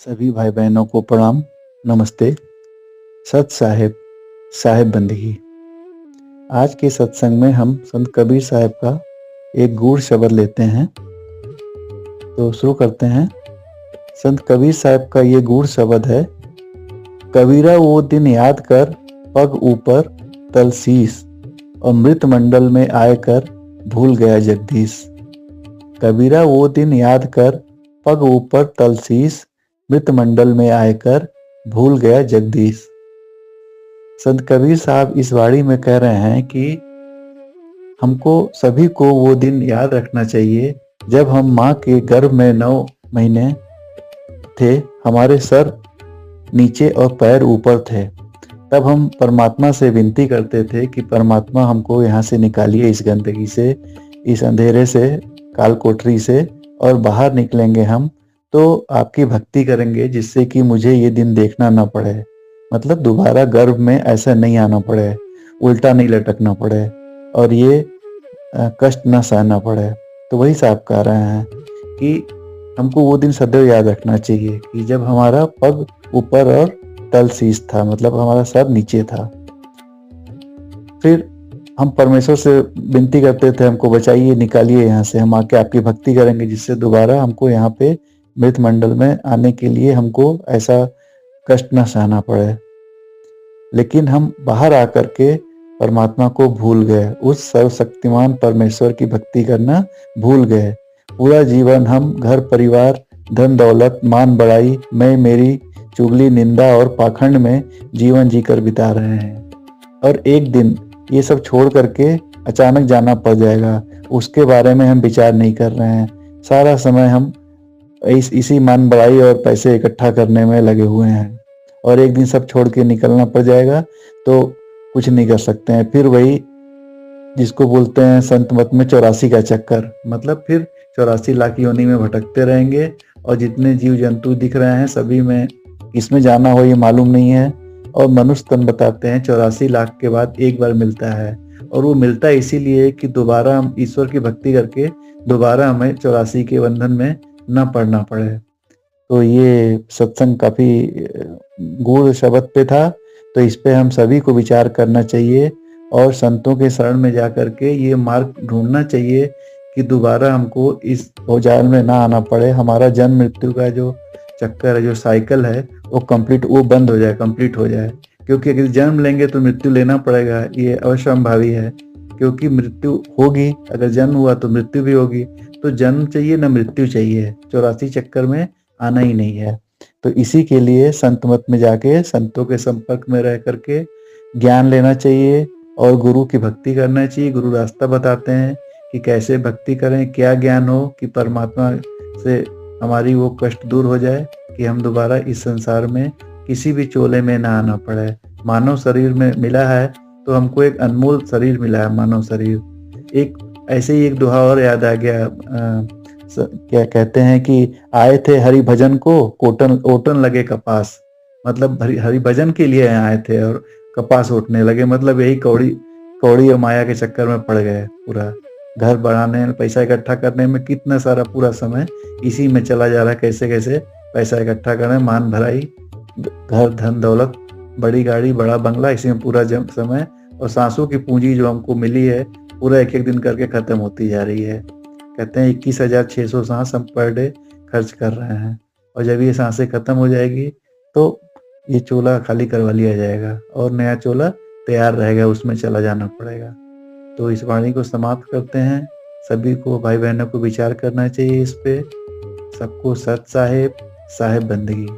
सभी भाई बहनों को प्रणाम, नमस्ते। सत साहिब, साहिब बंदगी। आज के सत्संग में हम संत कबीर साहब का एक गूढ़ शब्द लेते हैं। तो शुरू करते हैं। संत कबीर साहब का ये गूढ़ शब्द है। कबीरा वो दिन याद कर, पग ऊपर तल शीस, और मृत मंडल में आए कर भूल गया जगदीश। कबीरा वो दिन याद कर, पग ऊपर तल शीस, मृत मंडल में आकर भूल गया जगदीश। संत कबीर साहब इस वाणी में कह रहे हैं कि हमको सभी को वो दिन याद रखना चाहिए जब हम माँ के गर्भ में 9 महीने थे, हमारे सर नीचे और पैर ऊपर थे। तब हम परमात्मा से विनती करते थे कि परमात्मा हमको यहाँ से निकालिए, इस गंदगी से, इस अंधेरे से, काल कोठरी से, और बाहर निकलेंगे हम तो आपकी भक्ति करेंगे जिससे कि मुझे ये दिन देखना ना पड़े। मतलब दोबारा गर्भ में ऐसा नहीं आना पड़े, उल्टा नहीं लटकना पड़े, और ये कष्ट ना सहना पड़े। तो वही साहब कह रहे हैं कि हमको वो दिन सदैव याद रखना चाहिए कि जब हमारा पग ऊपर और तल शीश था, मतलब हमारा सर नीचे था। फिर हम परमेश्वर से विनती करते थे, हमको बचाइए, निकालिए यहाँ से, हम आके आपकी भक्ति करेंगे जिससे दोबारा हमको यहाँ पे मृत मंडल में आने के लिए हमको ऐसा कष्ट न सहना पड़े। लेकिन हम बाहर आकर के परमात्मा को भूल गए, उस सर्वशक्तिमान परमेश्वर की भक्ति करना भूल गए। पूरा जीवन हम घर परिवार, धन दौलत, मान बढ़ाई, मैं मेरी, चुगली, निंदा और पाखंड में जीवन जीकर बिता रहे हैं। और एक दिन ये सब छोड़ करके अचानक जाना पड़ जाएगा, उसके बारे में हम विचार नहीं कर रहे हैं। सारा समय हम इसी मान बढ़ाई और पैसे इकट्ठा करने में लगे हुए हैं, और एक दिन सब छोड़ के निकलना पड़ जाएगा तो कुछ नहीं कर सकते हैं। फिर वही जिसको बोलते हैं संत मत में 84 का चक्कर, मतलब फिर 84 लाख योनि में भटकते रहेंगे, और जितने जीव जंतु दिख रहे हैं सभी में किसमें जाना हो ये मालूम नहीं है। और मनुष्य तन बताते हैं 84 लाख के बाद एक बार मिलता है, और वो मिलता है इसीलिए कि दोबारा हम ईश्वर की भक्ति करके दोबारा हमें 84 के बंधन में न पड़ना पड़े। तो ये सत्संग काफी गूढ़ शब्द पे था, तो इस पे हम सभी को विचार करना चाहिए और संतों के शरण में जाकर के ये मार्ग ढूंढना चाहिए कि दोबारा हमको इस औजार में ना आना पड़े। हमारा जन्म मृत्यु का जो चक्कर है, जो साइकिल है, वो बंद हो जाए, कंप्लीट हो जाए। क्योंकि अगर जन्म लेंगे तो मृत्यु लेना पड़ेगा, ये अवश्यंभावी है। क्योंकि मृत्यु होगी, अगर जन्म हुआ तो मृत्यु भी होगी, तो जन्म चाहिए ना मृत्यु चाहिए। 84 चक्कर में आना ही नहीं है। तो इसी के लिए संत मत में जाके संतों के संपर्क में रह करके ज्ञान लेना चाहिए और गुरु की भक्ति करना चाहिए। गुरु रास्ता बताते हैं कि कैसे भक्ति करें, क्या ज्ञान हो कि परमात्मा से हमारी वो कष्ट दूर हो जाए, कि हम दोबारा इस संसार में किसी भी चोले में ना आना पड़े। मानव शरीर में मिला है तो हमको एक अनमोल शरीर मिला है, मानव शरीर। एक ऐसे ही एक दोहा और याद आ गया, क्या कहते हैं कि आए थे हरि भजन को, ओटन लगे कपास। मतलब हरि भजन के लिए आए थे और कपास ओटने लगे। मतलब यही कौड़ी और माया के चक्कर में पड़ गए। पूरा घर बढ़ाने, पैसा इकट्ठा करने में कितना सारा पूरा समय इसी में चला जा रहा है। कैसे कैसे पैसा इकट्ठा करें, मान भराई, घर, धन दौलत, बड़ी गाड़ी, बड़ा बंगला, इसी में पूरा समय, और सांसों की पूंजी जो हमको मिली है पूरा एक एक दिन करके खत्म होती जा रही है। कहते हैं 21,600 सांस हम पर डे खर्च कर रहे हैं, और जब ये सांसें खत्म हो जाएगी तो ये चोला खाली करवा लिया जाएगा और नया चोला तैयार रहेगा, उसमें चला जाना पड़ेगा। तो इस वाणी को समाप्त करते हैं। सभी को, भाई बहनों को विचार करना चाहिए इस पे। सबको सत साहेब, साहेब बंदगी।